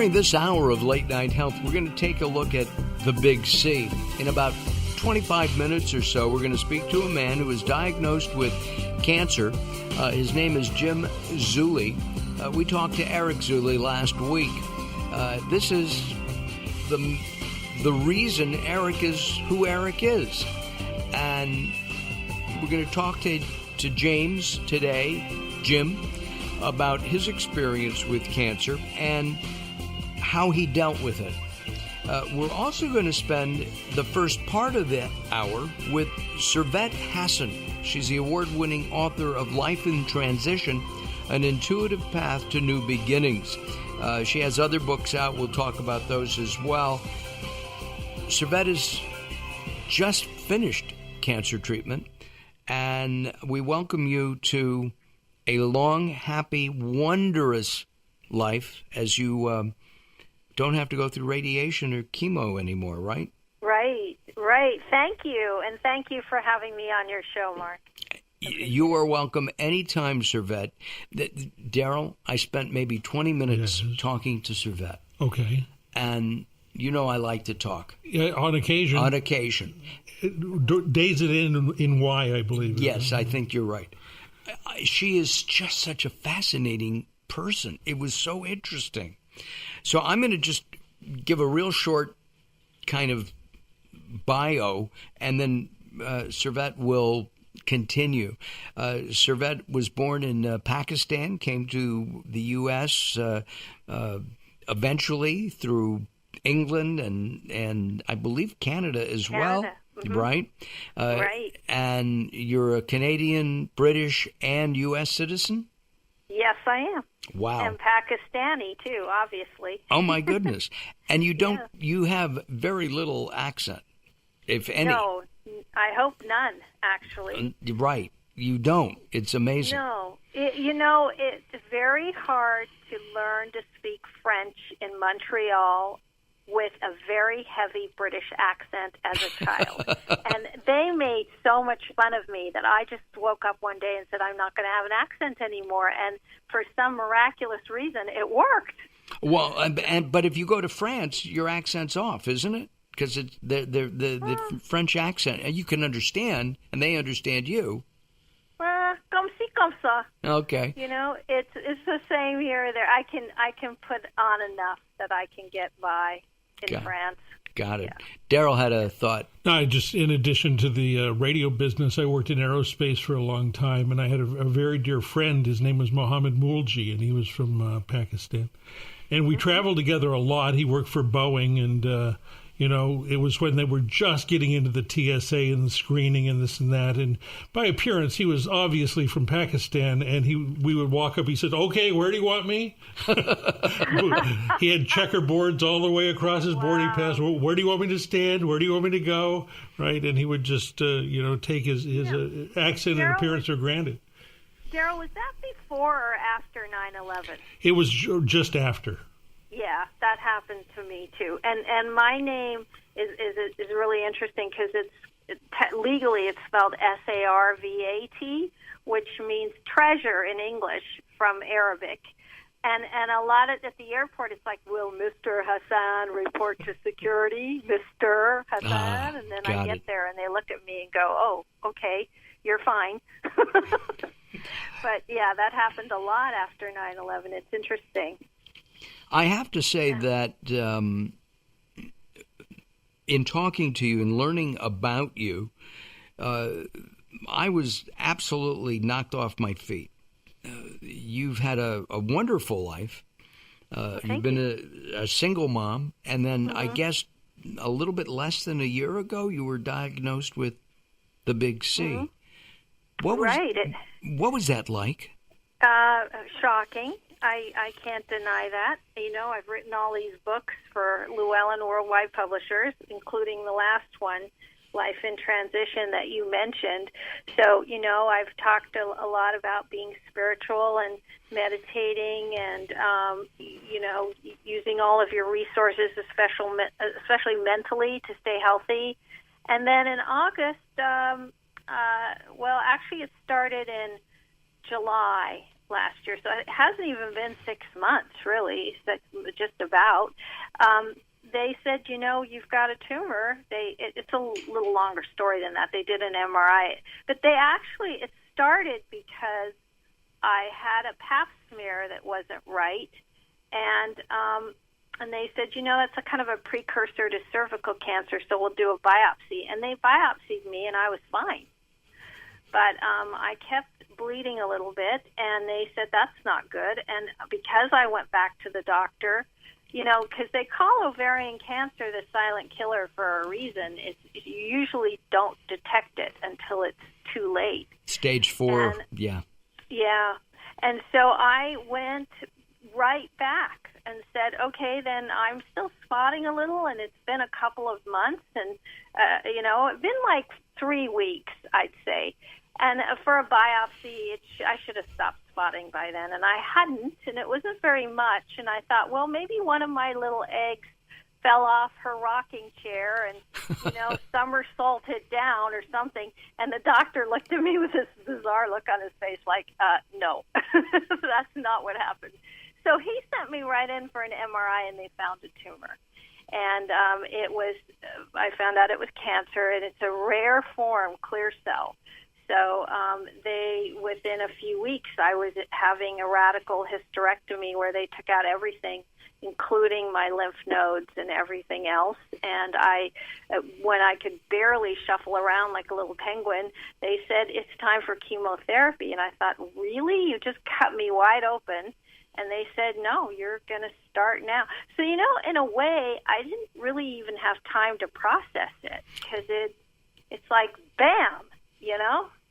During this hour of Late Night Health, we're going to take a look at the Big C. In about 25 minutes or so, we're going to speak to a man who was diagnosed with cancer. His name is Jim Zuley. We talked to Eric Zuley last week. This is the reason Eric is who Eric is. And we're going to talk to James today, Jim, about his experience with cancer and how he dealt with it. We're also going to spend the first part of the hour with Servet Hason. She's the award-winning author of Life in Transition, An Intuitive Path to New Beginnings. She has other books out. We'll talk about those as well. Servet has just finished cancer treatment, and we welcome you to a long, happy, wondrous life as you don't have to go through radiation or chemo anymore, right? Right. Thank you, and thank you for having me on your show, Mark. You are welcome anytime, Servet. Daryl, I spent maybe 20 minutes talking to Servet. Okay. And you know I like to talk. On occasion. On occasion. Days it in Y, I believe. Yes, I think you're right. She is just such a fascinating person. It was so interesting. So I'm going to just give a real short kind of bio, and then Servet will continue. Servet was born in Pakistan, came to the U.S. Eventually through England and I believe Canada as well. Mm-hmm. Right? Right. And you're a Canadian, British, and U.S. citizen? Yes, I am. Wow. And Pakistani, too, obviously. Oh, my goodness. And you don't, you have very little accent, if any. No, I hope none, actually. Right. You don't. It's amazing. No. It's very hard to learn to speak French in Montreal with a very heavy British accent as a child. And they made so much fun of me that I just woke up one day and said, I'm not going to have an accent anymore. And for some miraculous reason, it worked. Well, but if you go to France, your accent's off, isn't it? Because it's the French accent, and you can understand, and they understand you. Comme ci, comme ça. Okay. It's the same here or there. I can put on enough that I can get by in France. Got it. Yeah. Daryl had a thought. In addition to the radio business, I worked in aerospace for a long time, and I had a very dear friend. His name was Mohammed Moulji, and he was from Pakistan. And we traveled together a lot. He worked for Boeing, and it was when they were just getting into the TSA and the screening and this and that. And by appearance, he was obviously from Pakistan. And we would walk up. He said, "Okay, where do you want me?" He had checkerboards all the way across his boarding pass. Where do you want me to stand? Where do you want me to go? Right? And he would just, take his accent and appearance for granted. Daryl, was that before or after 9/11? It was just after. Yeah, that happened to me too. And my name is really interesting because legally it's spelled Sarvat, which means treasure in English from Arabic. And a lot at the airport it's like, will Mr. Hasan report to security, Mr. Hasan? And then I get there and they look at me and go, oh, okay, you're fine. But yeah, that happened a lot after 9/11. It's interesting. I have to say that in talking to you and learning about you, I was absolutely knocked off my feet. You've had a wonderful life. You've been a single mom, and then I guess a little bit less than a year ago, you were diagnosed with the Big C. Mm-hmm. What was that like? Shocking. I can't deny that. I've written all these books for Llewellyn Worldwide Publishers, including the last one, Life in Transition, that you mentioned. So, I've talked a lot about being spiritual and meditating and, using all of your resources, especially mentally, to stay healthy. And then in August, actually it started in July last year, so it hasn't even been 6 months, really, just about. They said, you've got a tumor. It's a little longer story than that. They did an MRI, but it started because I had a pap smear that wasn't right, and they said, that's a kind of a precursor to cervical cancer, so we'll do a biopsy. And they biopsied me, and I was fine. But I kept bleeding a little bit, and they said that's not good. And because I went back to the doctor, because they call ovarian cancer the silent killer for a reason, you usually don't detect it until it's too late. Stage 4, yeah. Yeah. And so I went right back and said, okay, then I'm still spotting a little, and it's been a couple of months, and, it's been like 3 weeks, I'd say. And for a biopsy, I should have stopped spotting by then, and I hadn't, and it wasn't very much. And I thought, well, maybe one of my little eggs fell off her rocking chair and, somersaulted down or something. And the doctor looked at me with this bizarre look on his face like, no, that's not what happened. So he sent me right in for an MRI, and they found a tumor. And I found out it was cancer, and it's a rare form, clear cell. So within a few weeks, I was having a radical hysterectomy where they took out everything, including my lymph nodes and everything else. And when I could barely shuffle around like a little penguin, they said, it's time for chemotherapy. And I thought, really? You just cut me wide open. And they said, no, you're going to start now. So, in a way, I didn't really even have time to process it because it's like, bam,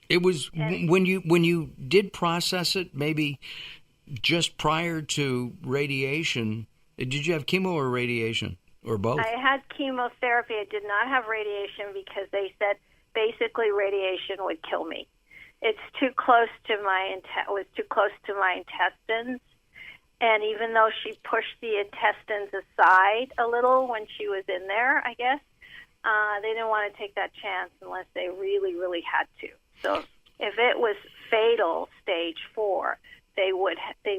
It was when you did process it, maybe just prior to radiation. Did you have chemo or radiation or both? I had chemotherapy. I did not have radiation because they said basically radiation would kill me. It's too close to was too close to my intestines. And even though she pushed the intestines aside a little when she was in there, I guess, they didn't want to take that chance unless they really, really had to. So if it was fatal, stage 4, they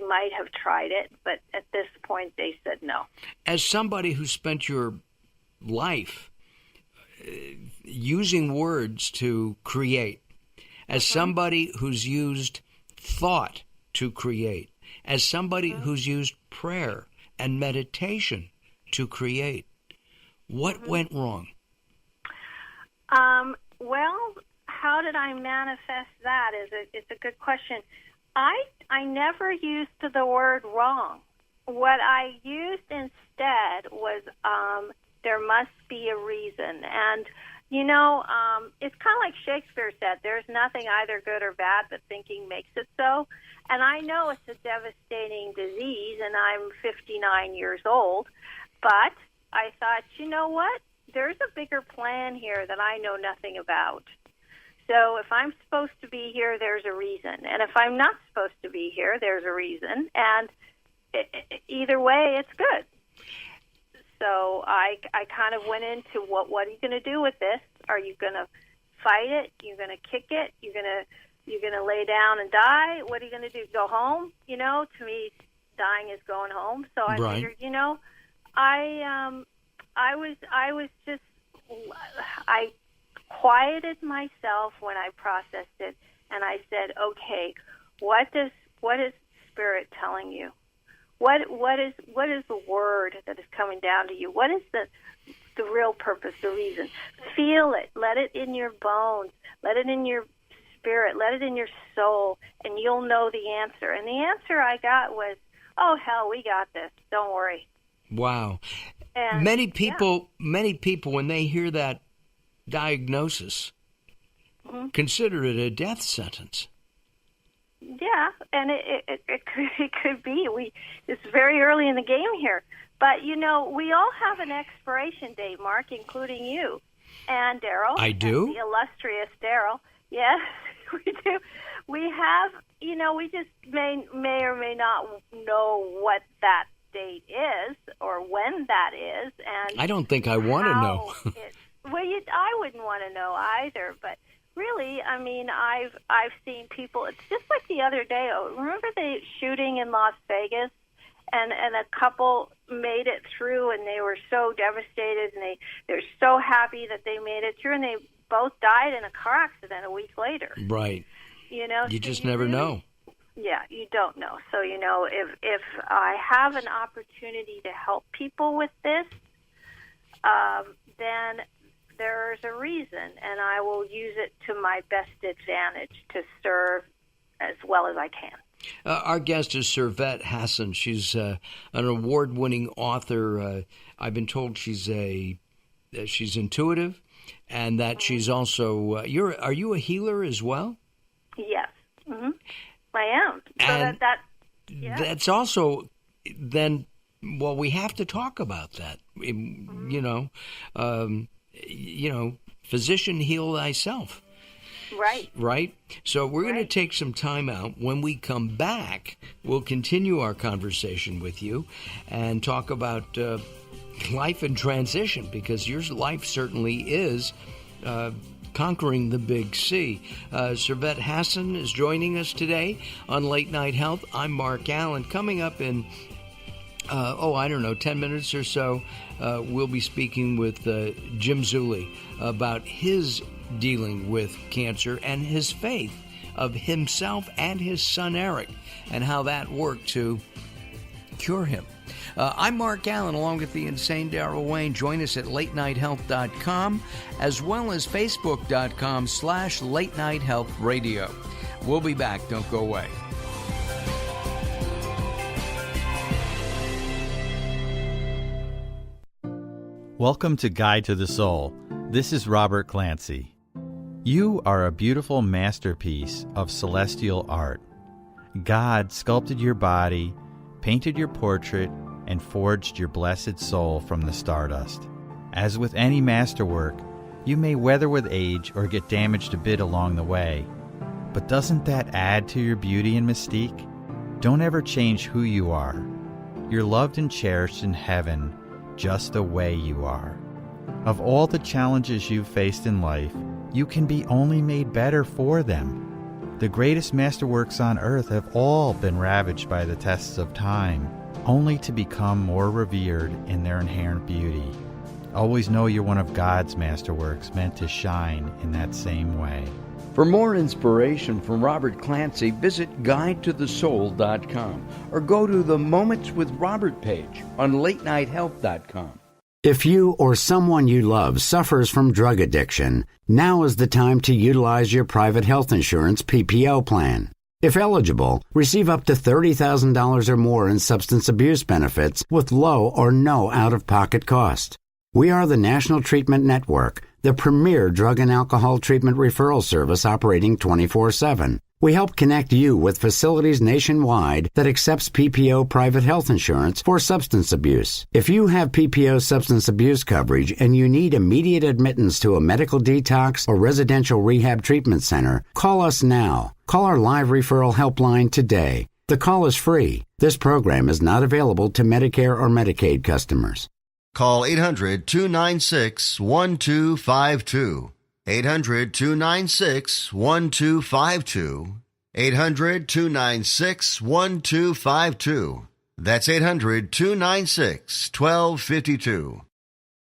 might have tried it, but at this point they said no. As somebody who spent your life using words to create, as somebody who's used thought to create, as somebody who's used prayer and meditation to create, what went wrong? Well, how did I manifest that? It's a good question. I never used the word wrong. What I used instead was there must be a reason. And, it's kind of like Shakespeare said, there's nothing either good or bad, but thinking makes it so. And I know it's a devastating disease, and I'm 59 years old, but I thought, you know what? There's a bigger plan here that I know nothing about. So if I'm supposed to be here, there's a reason. And if I'm not supposed to be here, there's a reason. And either way, it's good. So I kind of went into what are you going to do with this? Are you going to fight it? You're going to kick it? You're going to lay down and die? What are you going to do? Go home? To me, dying is going home. So I figured, I quieted myself when I processed it, and I said, okay, what is Spirit telling you? What is the word that is coming down to you? What is the real purpose, the reason? Feel it. Let it in your bones. Let it in your spirit. Let it in your soul, and you'll know the answer. And the answer I got was, oh, hell, we got this. Don't worry. Wow. And many people, when they hear that diagnosis, consider it a death sentence. Yeah, and it could be. It's very early in the game here. But, we all have an expiration date, Mark, including you and Daryl. I do? The illustrious Daryl. Yes, we do. We have, we just may or may not know what that date is or when that is. And I don't think I want to know. I wouldn't want to know either, but Really, I mean, I've seen people. It's just like the other day. Remember the shooting in Las Vegas, and a couple made it through, and they were so devastated, and they're so happy that they made it through, and they both died in a car accident a week later. Right. You know, you just never know. Yeah, you don't know. So, you know, if I have an opportunity to help people with this, then there's a reason, and I will use it to my best advantage to serve as well as I can. Our guest is Servet Hason. She's an award-winning author. I've been told she's intuitive, and that she's also. Are you a healer as well? Yes, I am. So and yeah. That's also then. Well, we have to talk about that. Physician, heal thyself. Right. Right? So we're going to take some time out. When we come back, we'll continue our conversation with you and talk about life in transition, because your life certainly is conquering the big C. Servet Hason is joining us today on Late Night Health. I'm Mark Alyn. Coming up in 10 minutes or so, we'll be speaking with Jim Zulli about his dealing with cancer and his faith of himself and his son Eric, and how that worked to cure him. I'm Mark Alyn, along with the insane Darrell Wayne. Join us at latenighthealth.com, as well as facebook.com/Late Night Health Radio. We'll be back. Don't go away. Welcome to Guide to the Soul. This is Robert Clancy. You are a beautiful masterpiece of celestial art. God sculpted your body, painted your portrait, and forged your blessed soul from the stardust. As with any masterwork, you may weather with age or get damaged a bit along the way. But doesn't that add to your beauty and mystique? Don't ever change who you are. You're loved and cherished in heaven just the way you are. Of all the challenges you've faced in life, you can be only made better for them. The greatest masterworks on earth have all been ravaged by the tests of time, only to become more revered in their inherent beauty. Always know you're one of God's masterworks, meant to shine in that same way. For more inspiration from Robert Clancy, visit guidetothesoul.com or go to the Moments with Robert page on latenighthealth.com. If you or someone you love suffers from drug addiction, now is the time to utilize your private health insurance PPO plan. If eligible, receive up to $30,000 or more in substance abuse benefits with low or no out-of-pocket cost. We are the National Treatment Network, the premier drug and alcohol treatment referral service operating 24/7. We help connect you with facilities nationwide that accepts PPO private health insurance for substance abuse. If you have PPO substance abuse coverage and you need immediate admittance to a medical detox or residential rehab treatment center, call us now. Call our live referral helpline today. The call is free. This program is not available to Medicare or Medicaid customers. Call 800-296-1252. 800-296-1252. 800-296-1252. That's 800-296-1252.